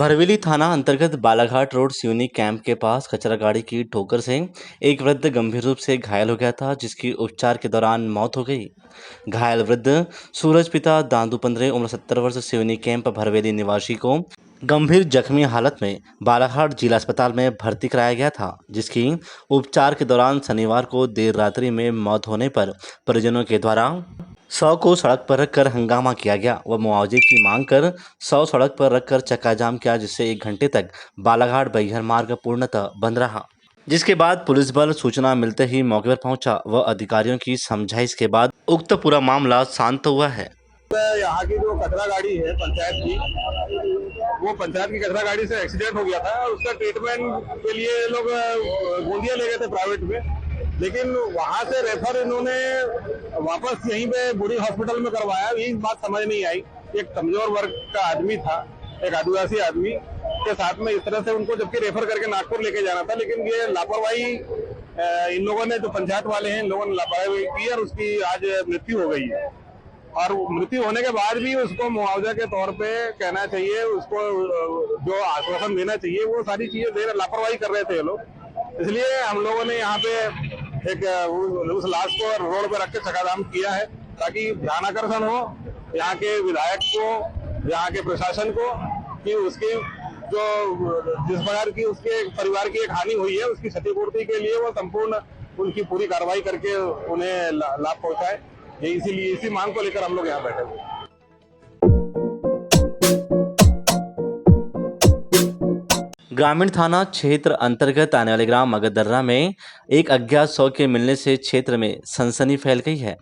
भरवेली थाना अंतर्गत Balaghat road Seoni camp के पास कचरा गाड़ी की ठोकर से एक वृद्ध गंभीर रूप से घायल हो गया था, जिसकी उपचार के दौरान मौत हो गई। घायल वृद्ध सूरज पिता दांदू पंद्रे उम्र 70 वर्ष सिवनी कैंप भरवेली निवासी को गंभीर जख्मी हालत में बालाघाट जिला अस्पताल में भर्ती कराया गया था, जिसकी उपचार के दौरान शनिवार को देर रात्रि में मौत होने पर परिजनों के द्वारा शव को सड़क पर रखकर हंगामा किया गया व मुआवजे की मांग कर शव सड़क पर रखकर चक्काजाम किया, जिससे 1 घंटे तक बालाघाट बैहर मार्ग पूर्णतः बंद रहा। जिसके बाद पुलिस बल सूचना मिलते ही मौके पर पहुंचा व अधिकारियों की समझाइश के बाद उक्त पूरा मामला शांत हुआ है। यहाँ की जो कचरा गाड़ी है पंचायत की, वो पंचायत की कचरा गाड़ी से एक्सीडेंट हो गया था। उसका ट्रीटमेंट के लिए लोग गोंदिया ले गए थे प्राइवेट में, लेकिन वहां से रेफर इन्होंने वापस यहीं पे बूढ़ी हॉस्पिटल में करवाया। यही बात समझ नहीं आई। एक कमजोर वर्ग का आदमी था, एक आदिवासी आदमी के साथ में इस तरह से उनको जबकि रेफर करके नागपुर लेके जाना था, लेकिन ये लापरवाही इन लोगों ने, जो पंचायत वाले हैं, इन लोगों ने लापरवाही की और उसकी आज मृत्यु हो गई है। और मृत्यु होने के बाद भी उसको मुआवजा के तौर पे कहना चाहिए, उसको जो आश्वासन देना चाहिए, वो सारी चीजें दे लापरवाही कर रहे थे ये लोग। इसलिए हम लोगों ने यहाँ पे एक उस लाश को रोड पे रख के चकाजाम किया है, ताकि ध्यान आकर्षण हो यहाँ के विधायक को, यहाँ के प्रशासन को, कि उसकी जो जिस प्रकार की उसके परिवार की एक हानि हुई है, उसकी क्षतिपूर्ति के लिए वो संपूर्ण उनकी पूरी कार्रवाई करके उन्हें लाभ पहुंचाए। ये इसीलिए इसी मांग को लेकर हम लोग यहाँ बैठे हुए। ग्रामीण थाना क्षेत्र अंतर्गत आने वाले ग्राम मगदर्रा में एक अज्ञात शव के मिलने से क्षेत्र में सनसनी फैल गई है।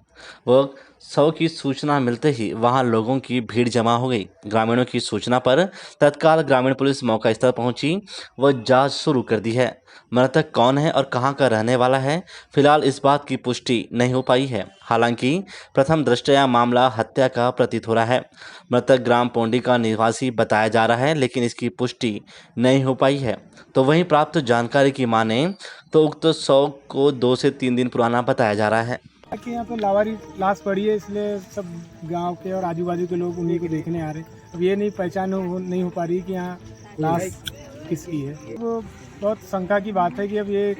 वह शव की सूचना मिलते ही वहां लोगों की भीड़ जमा हो गई। ग्रामीणों की सूचना पर तत्काल ग्रामीण पुलिस मौका स्थल पहुंची व जांच शुरू कर दी है। मृतक कौन है और कहां का रहने वाला है, फिलहाल इस बात की पुष्टि नहीं हो पाई है। हालांकि प्रथम दृष्टया मामला हत्या का प्रतीत हो रहा है। मृतक ग्राम पोंडी का निवासी बताया जा रहा है, लेकिन इसकी पुष्टि नहीं हो पाई है। तो वहीं प्राप्त जानकारी की माने तो उक्त शव को 2 से 3 दिन पुराना बताया जा रहा है। कि यहाँ पे लावारी लाश पड़ी है, इसलिए सब गांव के और आजू बाजू के लोग उन्हीं को देखने आ रहे हैं। अब ये नहीं पहचान नहीं हो पा रही कि यहाँ लाश किसकी है। वो बहुत शंका की बात है कि अब ये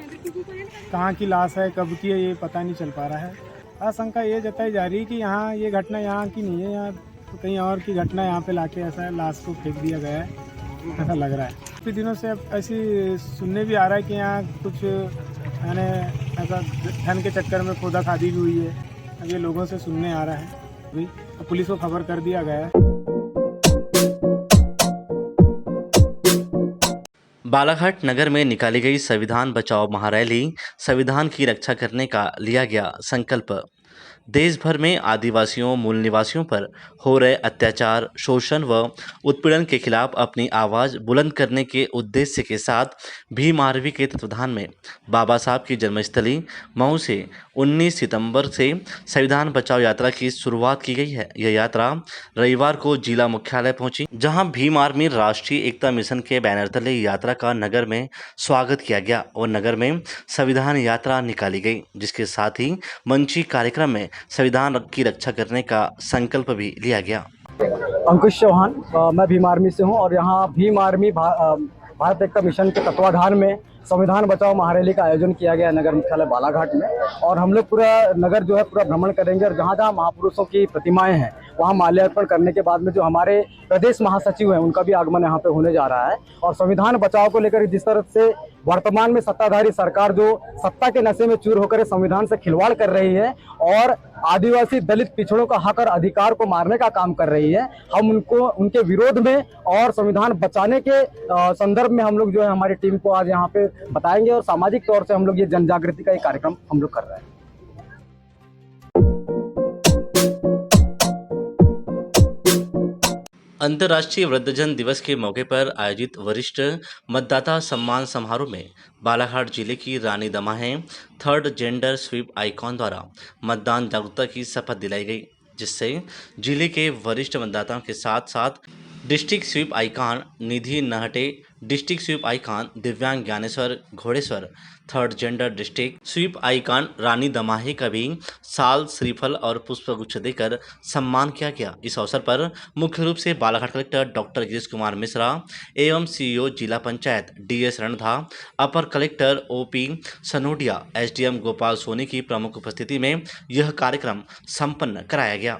कहाँ की लाश है, कब की है, ये पता नहीं चल पा रहा है। आशंका ये जताई जा रही है कि यहाँ ये घटना यहाँ की नहीं है, यहाँ तो कहीं और की घटना यहाँ पे लाके ऐसा लाश को फेंक दिया गया है, ऐसा लग रहा है। कुछ दिनों से अब ऐसी सुनने भी आ रहा है कि यहाँ कुछ यानी ऐसा धन के चक्कर में खोदा खादी भी हुई है। अब ये लोगों से सुनने आ रहा है, अभी पुलिस को खबर कर दिया गया है। बालाघाट नगर में निकाली गई संविधान बचाओ महारैली, संविधान की रक्षा करने का लिया गया संकल्प। देश भर में आदिवासियों, मूल निवासियों पर हो रहे अत्याचार, शोषण व उत्पीड़न के खिलाफ अपनी आवाज़ बुलंद करने के उद्देश्य के साथ भीम आर्मी के तत्वाधान में बाबा साहब की जन्मस्थली मऊ से 19 सितंबर से संविधान बचाओ यात्रा की शुरुआत की गई है। यह यात्रा रविवार को जिला मुख्यालय पहुंची, जहां भीम आर्मी राष्ट्रीय एकता मिशन के बैनर तले यात्रा का नगर में स्वागत किया गया और नगर में संविधान यात्रा निकाली गई, जिसके साथ ही मंची कार्यक्रम में संविधान की रक्षा करने का संकल्प भी लिया गया। अंकुश चौहान, मैं भीम आर्मी से हूं और यहाँ भीम आर्मी भारत एकता मिशन के तत्वाधान में संविधान बचाओ महारैली का आयोजन किया गया नगर मुख्यालय बालाघाट में। और हम लोग पूरा नगर जो है पूरा भ्रमण करेंगे और जहाँ जहाँ महापुरुषों की प्रतिमाएं हैं वहाँ माल्यार्पण करने के बाद में जो हमारे प्रदेश महासचिव हैं उनका भी आगमन यहाँ पे होने जा रहा है। और संविधान बचाओ को लेकर जिस तरह से वर्तमान में सत्ताधारी सरकार जो सत्ता के नशे में चूर होकर संविधान से खिलवाड़ कर रही है और आदिवासी दलित पिछड़ों का हक और अधिकार को मारने का काम कर रही है, हम उनको उनके विरोध में और संविधान बचाने के संदर्भ में हम लोग जो है हमारी टीम को आज यहाँ पे बताएंगे और सामाजिक तौर से हम लोग ये जन जागृति का एक कार्यक्रम हम लोग कर रहे हैं। अंतर्राष्ट्रीय वृद्धजन दिवस के मौके पर आयोजित वरिष्ठ मतदाता सम्मान समारोह में बालाघाट जिले की रानी दमाहें थर्ड जेंडर स्वीप आइकॉन द्वारा मतदान जागरूकता की शपथ दिलाई गई, जिससे जिले के वरिष्ठ मतदाताओं के साथ साथ district SVEEP icon Nidhi Nahate, district SVEEP icon दिव्यांग Dnyaneshwar Ghodeshwar, third gender district SVEEP icon Rani Damahi का भी साल, श्रीफल और पुष्पगुच्छ देकर सम्मान किया गया। इस अवसर पर मुख्य रूप से बालाघाट कलेक्टर डॉक्टर गिरीश कुमार मिश्रा एवं सीईओ जिला पंचायत DS रणधा, अपर collector OP Sanodia, SDM Gopal Soni की प्रमुख उपस्थिति में यह कार्यक्रम संपन्न कराया गया।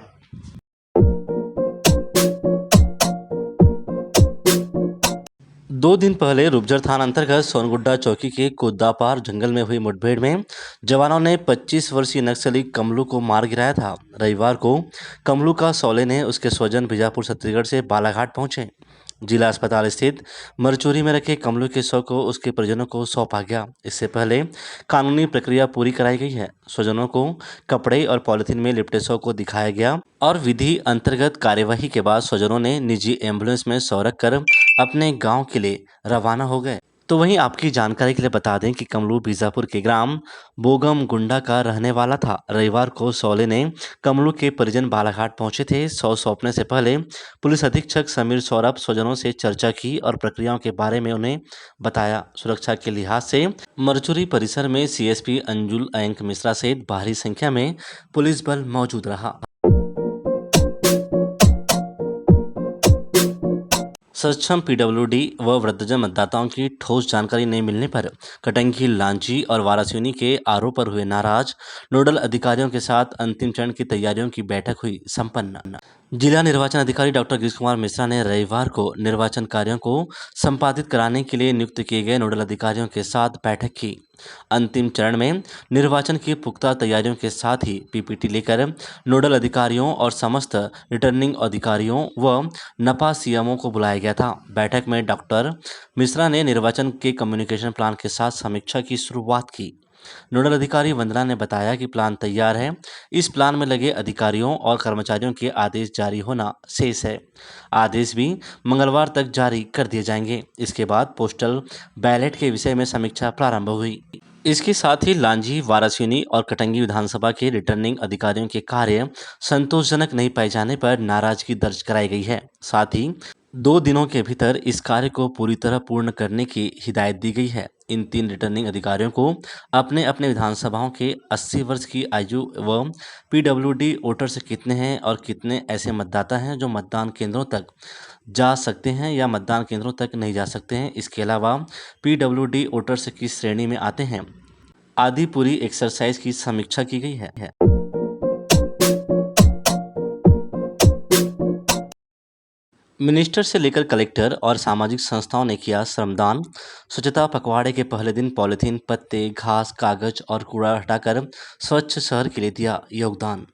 2 दिन पहले रूपजर थाना अंतर्गत सोनगुड्डा चौकी के कुद्दापार जंगल में हुई मुठभेड़ में जवानों ने 25 वर्षीय नक्सली कमलू को मार गिराया था। रविवार को कमलू का सौले ने उसके स्वजन बीजापुर छत्तीसगढ़ से बालाघाट पहुंचे। जिला अस्पताल स्थित मरचूरी में रखे कमलू के शव को उसके परिजनों को सौंपा गया। इससे पहले कानूनी प्रक्रिया पूरी कराई गई है। स्वजनों को कपड़े और पॉलिथीन में लिपटे शव को दिखाया गया और विधि अंतर्गत कार्यवाही के बाद स्वजनों ने निजी एम्बुलेंस में शव रखकर अपने गांव के लिए रवाना हो गए। तो वहीं आपकी जानकारी के लिए बता दें कि कमलू बीजापुर के ग्राम बोगम गुंडा का रहने वाला था। रविवार को सौले ने कमलू के परिजन बालाघाट पहुंचे थे। शव सौंपने से पहले पुलिस अधीक्षक समीर सौरभ स्वजनों से चर्चा की और प्रक्रियाओं के बारे में उन्हें बताया। सुरक्षा के लिहाज से मरचुरी परिसर में CSP अंजुल अयंक मिश्रा सहित भारी संख्या में पुलिस बल मौजूद रहा। सक्षम PWD व वृद्धजन मतदाताओं की ठोस जानकारी नहीं मिलने पर कटंगी, लांची और वारासिवनी के आरोप पर हुए नाराज। नोडल अधिकारियों के साथ अंतिम चरण की तैयारियों की बैठक हुई संपन्न। जिला निर्वाचन अधिकारी डॉक्टर गिरीश कुमार मिश्रा ने रविवार को निर्वाचन कार्यों को संपादित कराने के लिए नियुक्त किए गए नोडल अधिकारियों के साथ बैठक की। अंतिम चरण में निर्वाचन की पुख्ता तैयारियों के साथ ही PPT लेकर नोडल अधिकारियों और समस्त रिटर्निंग अधिकारियों व नपा CMO को बुलाया गया था। बैठक में डॉक्टर मिश्रा ने निर्वाचन के कम्युनिकेशन प्लान के साथ समीक्षा की शुरुआत की। नोडल अधिकारी वंदना ने बताया कि प्लान तैयार है। इस प्लान में लगे अधिकारियों और कर्मचारियों के आदेश जारी होना शेष है। आदेश भी मंगलवार तक जारी कर दिए जाएंगे। इसके बाद पोस्टल बैलेट के विषय में समीक्षा प्रारंभ हुई। इसके साथ ही लांजी, वारासिवनी और कटंगी विधानसभा के रिटर्निंग अधिकारियों के कार्य संतोषजनक नहीं पाए जाने पर नाराजगी दर्ज कराई गई है। साथ ही 2 दिनों के भीतर इस कार्य को पूरी तरह पूर्ण करने की हिदायत दी गई है। इन 3 रिटर्निंग अधिकारियों को अपने अपने विधानसभाओं के 80 वर्ष की आयु व PWD वोटर्स कितने हैं और कितने ऐसे मतदाता हैं जो मतदान केंद्रों तक जा सकते हैं या मतदान केंद्रों तक नहीं जा सकते हैं, इसके अलावा PWD वोटर्स किस श्रेणी में आते हैं आदि पूरी एक्सरसाइज की समीक्षा की गई है। मिनिस्टर से लेकर कलेक्टर और सामाजिक संस्थाओं ने किया श्रमदान। स्वच्छता पखवाड़े के पहले दिन पॉलिथीन, पत्ते, घास, कागज और कूड़ा हटाकर स्वच्छ शहर के लिए दिया योगदान।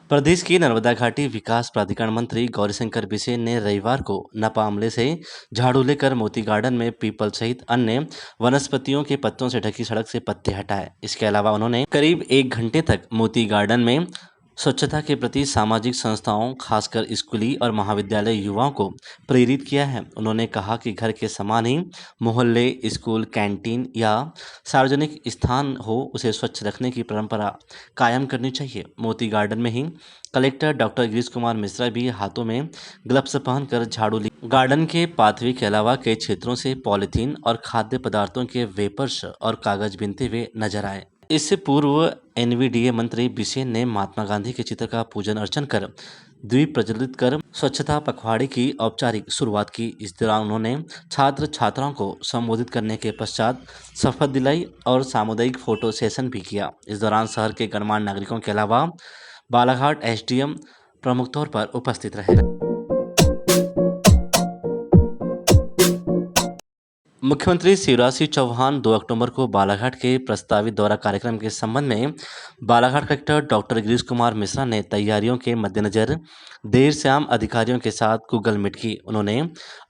प्रदेश के नर्मदा घाटी विकास प्राधिकरण मंत्री गौरीशंकर बिसेन ने रविवार को नपा अमले से झाड़ू लेकर मोती गार्डन में पीपल सहित अन्य वनस्पतियों के पत्तों से ढकी सड़क से पत्ते हटाए। इसके अलावा उन्होंने करीब 1 घंटे तक मोती गार्डन में स्वच्छता के प्रति सामाजिक संस्थाओं, खासकर स्कूली और महाविद्यालय युवाओं को प्रेरित किया है। उन्होंने कहा कि घर के समान ही मोहल्ले, स्कूल, कैंटीन या सार्वजनिक स्थान हो, उसे स्वच्छ रखने की परंपरा कायम करनी चाहिए। मोती गार्डन में ही कलेक्टर डॉक्टर गिरीश कुमार मिश्रा भी हाथों में ग्लव्स पहनकर झाड़ू ली। गार्डन के पाथवे के अलावा कई क्षेत्रों से पॉलिथीन और खाद्य पदार्थों के वेपर्स और कागज बीनते हुए नजर आए। इससे पूर्व NVDA मंत्री बिसेन ने महात्मा गांधी के चित्र का पूजन अर्चन कर द्वीप प्रज्वलित कर स्वच्छता पखवाड़े की औपचारिक शुरुआत की। इस दौरान उन्होंने छात्र छात्राओं को संबोधित करने के पश्चात शपथ दिलाई और सामुदायिक फोटो सेशन भी किया। इस दौरान शहर के गणमान्य नागरिकों के अलावा बालाघाट SDM प्रमुख तौर पर उपस्थित रहे। मुख्यमंत्री शिवराज सिंह चौहान 2 अक्टूबर को बालाघाट के प्रस्तावित दौरा कार्यक्रम के संबंध में बालाघाट कलेक्टर डॉक्टर गिरीश कुमार मिश्रा ने तैयारियों के मद्देनजर देर शाम अधिकारियों के साथ गूगल मीट की। उन्होंने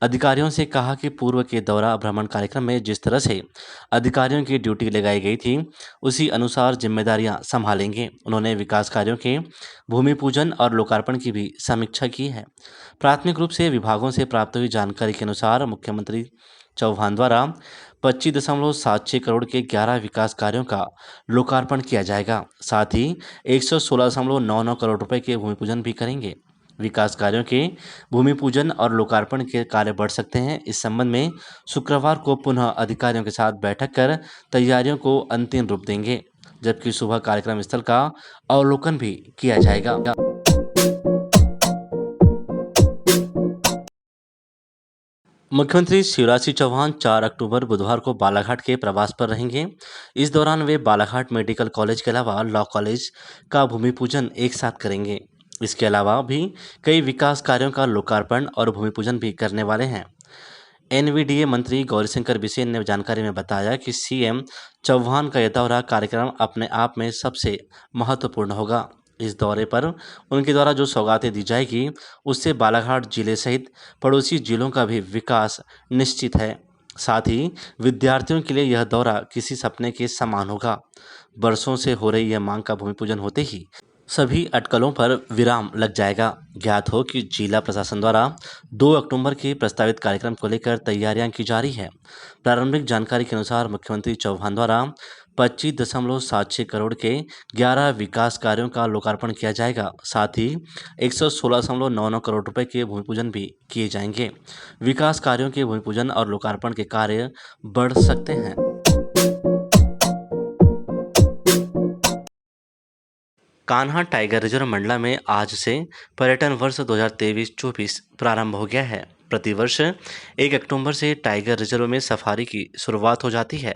अधिकारियों से कहा कि पूर्व के दौरा भ्रमण कार्यक्रम में जिस तरह से अधिकारियों की ड्यूटी लगाई गई थी, उसी अनुसार जिम्मेदारियां संभालेंगे। उन्होंने विकास कार्यों के भूमि पूजन और लोकार्पण की भी समीक्षा की है। प्राथमिक रूप से विभागों से प्राप्त हुई जानकारी के अनुसार मुख्यमंत्री चौहान द्वारा 25.76 करोड़ के 11 विकास कार्यों का लोकार्पण किया जाएगा। साथ ही 116.99 करोड़ रुपए के भूमि पूजन भी करेंगे। विकास कार्यों के भूमि पूजन और लोकार्पण के कार्य बढ़ सकते हैं। इस संबंध में शुक्रवार को पुनः अधिकारियों के साथ बैठक कर तैयारियों को अंतिम रूप देंगे, जबकि सुबह कार्यक्रम स्थल का अवलोकन भी किया जाएगा। मुख्यमंत्री शिवराज सिंह चौहान 4 अक्टूबर बुधवार को बालाघाट के प्रवास पर रहेंगे। इस दौरान वे बालाघाट मेडिकल कॉलेज के अलावा लॉ कॉलेज का भूमि पूजन एक साथ करेंगे। इसके अलावा भी कई विकास कार्यों का लोकार्पण और भूमि पूजन भी करने वाले हैं। एनवीडीए मंत्री गौरीशंकर बिसेन ने जानकारी में बताया कि सीएम चौहान का यह दौरा कार्यक्रम अपने आप में सबसे महत्वपूर्ण होगा। इस दौरे पर उनके द्वारा जो सौगातें दी जाएगी, उससे बालाघाट जिले सहित पड़ोसी जिलों का भी विकास निश्चित है। साथ ही विद्यार्थियों के लिए यह दौरा किसी सपने के समान होगा। बरसों से हो रही यह मांग का भूमि पूजन होते ही सभी अटकलों पर विराम लग जाएगा। ज्ञात हो कि जिला प्रशासन द्वारा 2 अक्टूबर के प्रस्तावित कार्यक्रम को लेकर तैयारियां की जा रही है। प्रारंभिक जानकारी के अनुसार मुख्यमंत्री चौहान द्वारा 25.76 करोड़ के 11 विकास कार्यों का लोकार्पण किया जाएगा। साथ ही 116.99 करोड़ रुपए के भूमि पूजन भी किए जाएंगे। विकास कार्यों के भूमि पूजन और लोकार्पण के कार्य बढ़ सकते हैं। कान्हा टाइगर रिजर्व मंडला में आज से पर्यटन वर्ष 2023-24 प्रारंभ हो गया है। प्रतिवर्ष 1 अक्टूबर से टाइगर रिजर्व में सफारी की शुरुआत हो जाती है।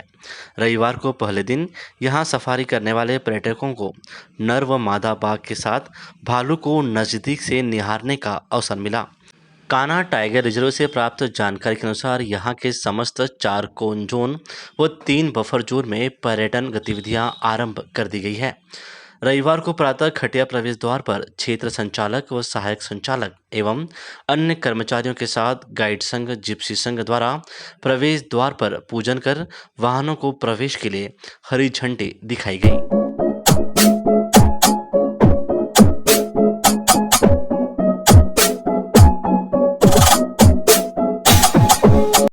रविवार को पहले दिन यहां सफारी करने वाले पर्यटकों को नर व मादा बाघ के साथ भालू को नज़दीक से निहारने का अवसर मिला। कान्हा टाइगर रिजर्व से प्राप्त जानकारी के अनुसार यहां के समस्त 4 कोन जोन व 3 बफर जोन में पर्यटन गतिविधियां आरंभ कर दी गई है। रविवार को प्रातः खटिया प्रवेश द्वार पर क्षेत्र संचालक व सहायक संचालक एवं अन्य कर्मचारियों के साथ गाइड संघ जिप्सी संघ द्वारा प्रवेश द्वार पर पूजन कर वाहनों को प्रवेश के लिए हरी झंडी दिखाई गई।